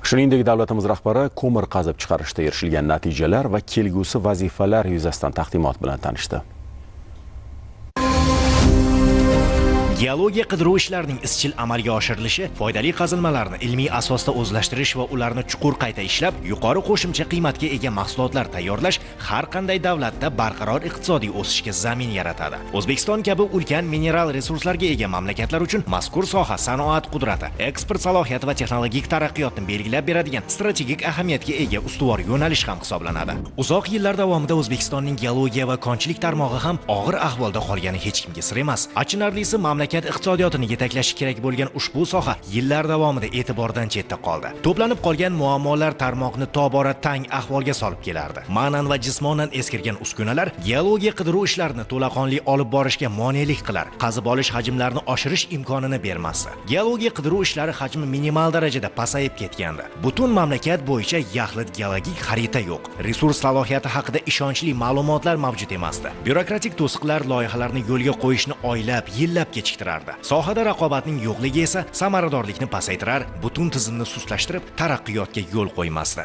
Shuningdek, davlatimiz rahbari ko'mir qazib chiqarishda erishilgan natijalar va kelgusi vazifalar yuzasidan taqdimot bilan tanishdi. Geologiya qidiruv ishlarining izchil amalga oshirilishi, foydali qazilmalarni ilmiy asosda o'zlashtirish va ularni chuqur qayta ishlab, yuqori qo'shimcha qiymatga ega mahsulotlar tayyorlash har qanday davlatda barqaror iqtisodiy o'sishga zamin yaratadi. O'zbekiston kabi ulkan mineral resurslarga ega mamlakatlar uchun mazkur soha sanoat qudrati, eksport salohiyati va texnologik taraqqiyotni belgilab beradigan strategik ahamiyatga ega ustuvor yo'nalish ham hisoblanadi. Uzoq yillar davomida O'zbekistonning geologiya va konchilik tarmog'i ham og'ir ahvolda qolgani hech kimga sir emas. Achinarlisi, mamlakat iqtisodiyotini yetaklashi kerak bo'lgan ushbu soha yillar davomida e'tibordan chetda qoldi. To'planib qolgan muammolar tarmoqni tobora tang ahvolga solib kelardi. Ma'nan va jismonan eskirgan uskunalar geologiya qidiruv ishlarini to'laqonli olib borishga monelik qilar, qazib olish hajmlarini oshirish imkonini bermasdi. Geologiya qidiruv ishlari hajmi minimal darajada pasayib ketgandi. Butun mamlakat bo'yicha yaxlit geologik xarita yo'q. Resurs salohiyati haqida ishonchli ma'lumotlar mavjud emasdi. Byurokratik to'siqlar loyihalarni yo'lga qo'yishni oylab, yillab kechiktirardi. Sohada raqobatning yo'qligi esa samaradorlikni pasaytirar, butun tizimni sustlashtirib, taraqqiyotga yo'l qo'ymasdi.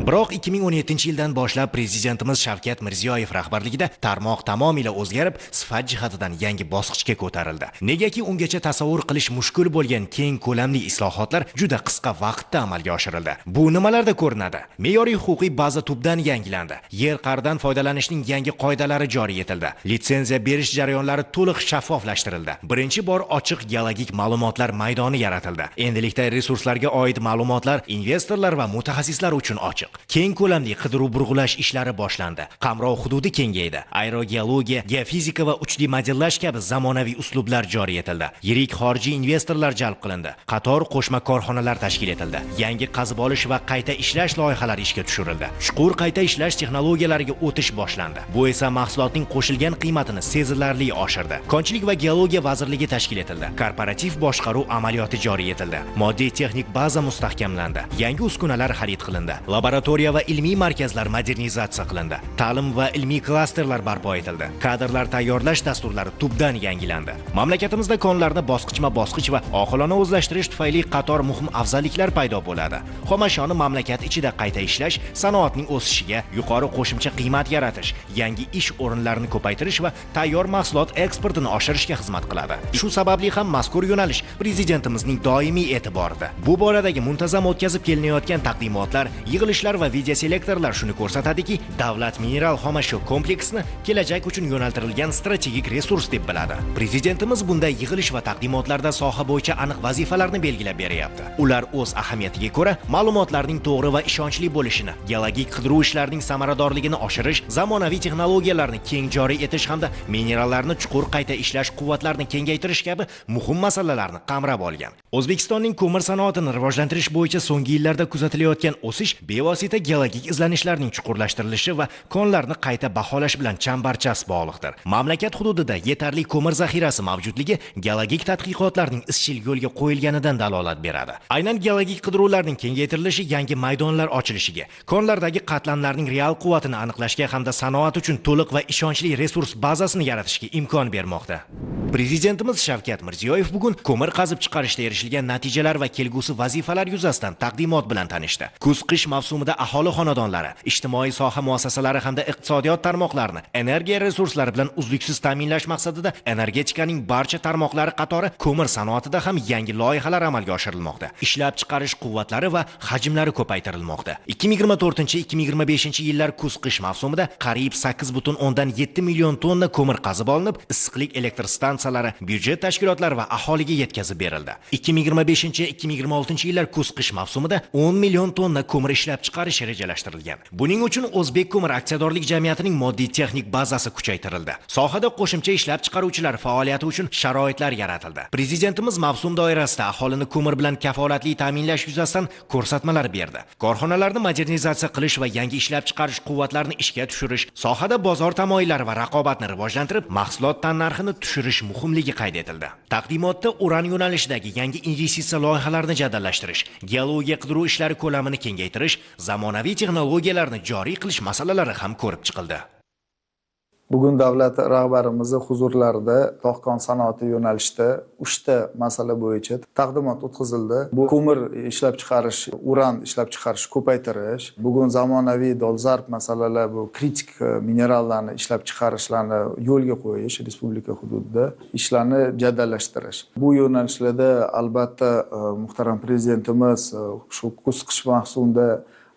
Biroq 2017-yildan boshlab prezidentimiz Shavkat Mirziyoyev rahbarligida tarmoq tamomila o'zgarib, sifat jihatidan yangi bosqichga ko'tarildi. Negaki ungacha tasavvur qilish mushkul bo'lgan keng ko'lamli islohotlar juda qisqa vaqtda amalga oshirildi. Bu nimalarda ko'rinadi? Me'yoriy huquqiy baza tubdan yangilandi. Yer qa'ridan foydalanishning yangi qoidalari joriy etildi. Litsenziya berish jarayonlari to'liq shaffoflashtirildi. Birinchi bor ochiq geologik ma'lumotlar maydoni yaratildi. Endilikda resurslarga oid ma'lumotlar investorlar va mutaxassislar uchun ochiq. Keng ko'lamli qidiruv burg'ulash ishlari boshlandi. Qamrov hududi kengaydi. Aerogeologiya, geofizika va uchli modellash kabi zamonaviy uslublar joriy etildi. Yirik xorijiy investorlar jalb qilindi. Qator qo'shma korxonalar tashkil etildi. Yangi qazib olish va qayta ishlash loyihalari ishga tushirildi. Chuqur qayta ishlash texnologiyalariga o'tish boshlandi. Bu esa mahsulotning qo'shilgan qiymatini sezilarli oshirdi. Konchilik va geologiya vazirligi tashkil etildi. Korporativ boshqaruv amaliyoti joriy etildi. Moddiy texnik baza mustahkamlandi. Yangi uskunalar xarid qilindi. Laboratoriya va ilmiy markazlar modernizatsiya qilindi. Ta'lim va ilmiy klasterlar barpo etildi. Kadrlar tayyorlash dasturlari tubdan yangilandi. Mamlakatimizda konlarni bosqichma-bosqich va oqilona o'zlashtirish tufayli qator muhim afzalliklar paydo bo'ladi. Xomashoni mamlakat ichida qayta ishlash, sanoatning o'sishiga, yuqori qo'shimcha qiymat yaratish, yangi ish o'rinlarini ko'paytirish va tayyor mahsulot eksportini oshirishga xizmat qiladi. Shu sababli ham mazkur yo'nalish prezidentimizning doimiy e'tiborida. Bu boradagi muntazam o'tkazib kelinayotgan taqdimotlar, yig'ilishlar va videoselektorlar shuni ko'rsatadiki, davlat mineral xomashyo kompleksini kelajak uchun yo'naltirilgan strategik resurs deb biladi. Prezidentimiz bunday yig'ilish va taqdimotlarda soha bo'yicha aniq vazifalarni belgilab beryapti. Ular o'z ahamiyatiga ko'ra ma'lumotlarning to'g'ri va ishonchli bo'lishini, geologik qidiruv ishlarining samaradorligini oshirish, zamonaviy texnologiyalarni keng joriy etish hamda minerallarni chuqur qayta ishlash quvvatlarini kengaytirish kabi muhim masalalarni qamrab olgan. O'zbekistonning ko'mir sanoatini rivojlantirish bo'yicha so'nggi yillarda kuzatilayotgan o'sish bevosita geologik izlanishlarning chuqurlashtirilishi va konlarni qayta baholash bilan chambarchas bog'liqdir. Mamlakat hududida yetarli ko'mir zaxirasi mavjudligi geologik tadqiqotlarning izchil yo'lga qo'yilganidan dalolat beradi. Aynan geologik qidiruvlarning kengaytirilishi yangi maydonlar ochilishiga, konlardagi qatlamlarning real quvvatini aniqlashga hamda sanoat uchun to'liq va ishonchli resurs bazasini yaratishga imkon bermoqda. Prezidentimiz Shavkat Mirziyoyev bugun ko'mir qazib chiqarishda erishilgan natijalar va kelgusi vazifalar yuzasidan taqdimot bilan tanishdi. Kuz-qish mavsumida aholi xonadonlari, ijtimoiy soha muassasalari hamda iqtisodiyot tarmoqlarini energiya resurslari bilan uzluksiz ta'minlash maqsadida energetikaning barcha tarmoqlari qatori ko'mir sanoatida ham yangi loyihalar amalga oshirilmoqda. Ishlab chiqarish quvvatlari va hajmlari ko'paytirilmoqda. 2024-2025 yillar kuz-qish mavsumida qariyb 8,7 million tonna ko'mir qazib olinib, issiqlik elektr stansiyalari, byudjet tashkilotlari va aholiga yetkazib berildi. 2025-2026 yillar kuz-qish mavsumida 10 million tonna ko'mir ishlab chiqarish rejalashtirilgan. Buning uchun O'zbek ko'mir aksiyadorlik jamiyatining moddiy texnik bazasi kuchaytirildi. Sohada qo'shimcha ishlab chiqaruvchilar faoliyati uchun sharoitlar yaratildi. Prezidentimiz mavsum doirasida aholini ko'mir bilan kafolatli ta'minlash yuzasidan ko'rsatmalar berdi. Korxonalarni modernizatsiya qilish va yangi ishlab chiqarish quvvatlarini ishga tushirish, sohada bozor tamoyillari va raqobatni rivojlantirib, mahsulot tannarxini tushirish muhimligi qayd etildi. Taqdimotda uran yo'nalishidagi yangi investitsiya loyihalarini jadallashtirish, geologiya qidiruv ishlari ko'lamini kengaytirish, zamonaviy texnologiyalarni joriy qilish masalalari ham ko'rib chiqildi. Bugun davlat rahbarimizni huzurlarida tog' sanoati yo'nalishida 3 ta masala bo'yicha taqdimot o'tkazildi. Bu ko'mir ishlab chiqarish, uran ishlab chiqarish ko'paytirish, bugun zamonaviy dolzarb masalalar bu kritik minerallarni ishlab chiqarishlarni yo'lga qo'yish respublika hududida ishlarni jadallashtirish. Bu yo'nalishlarda albatta muhtaram prezidentimiz shu kuz-qish mavsumida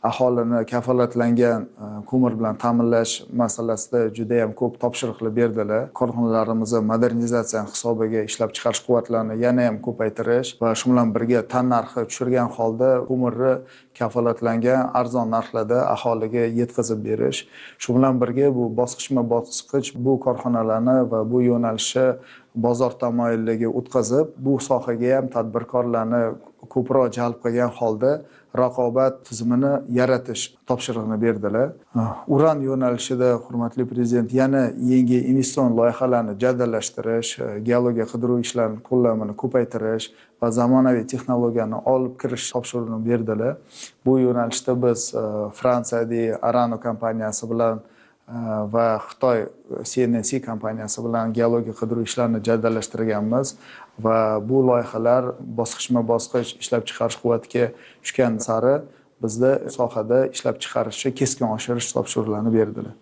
aholini kafolatlangan ko'mir bilan ta'minlash masalasida juda ham ko'p topshiriqlar berdilar. Korxonalarimizni modernizatsiya hisobiga ishlab chiqarish quvvatlarini yana ham ko'paytirish va shu bilan birga tannarxi tushirgan holda ko'mirni kafolatlangan arzon narxlarda aholiga yetkazib berish. Shu bilan birga bu bosqichma-bosqich bu korxonalarni va bu yo'nalishni bozor tamoyiliga o'tkazib, bu sohaga ham tadbirkorlarni ko'proq jalb qilgan holda raqobat tizimini yaratish topshirig'ini berdilar. Uran yo'nalishida hurmatli prezident yana yangi investitsion loyihalarni jadallashtirish, geologiya qidiruv ishlarini qo'llanmani ko'paytirish va zamonaviy texnologiyani olib kirish topshirig'ini berdilar. Bu yo'nalishda biz Fransiyadagi Arano kompaniyasi bilan va Xitoy CNC kompaniyasi bilan geologiya qidiruv ishlarini jadallashtirganmiz va bu loyihalar bosqichma-bosqich ishlab chiqarish quvvatiga tushgan sari bizda sohada ishlab chiqarishni keskin oshirish topshiriqlarini berdilar.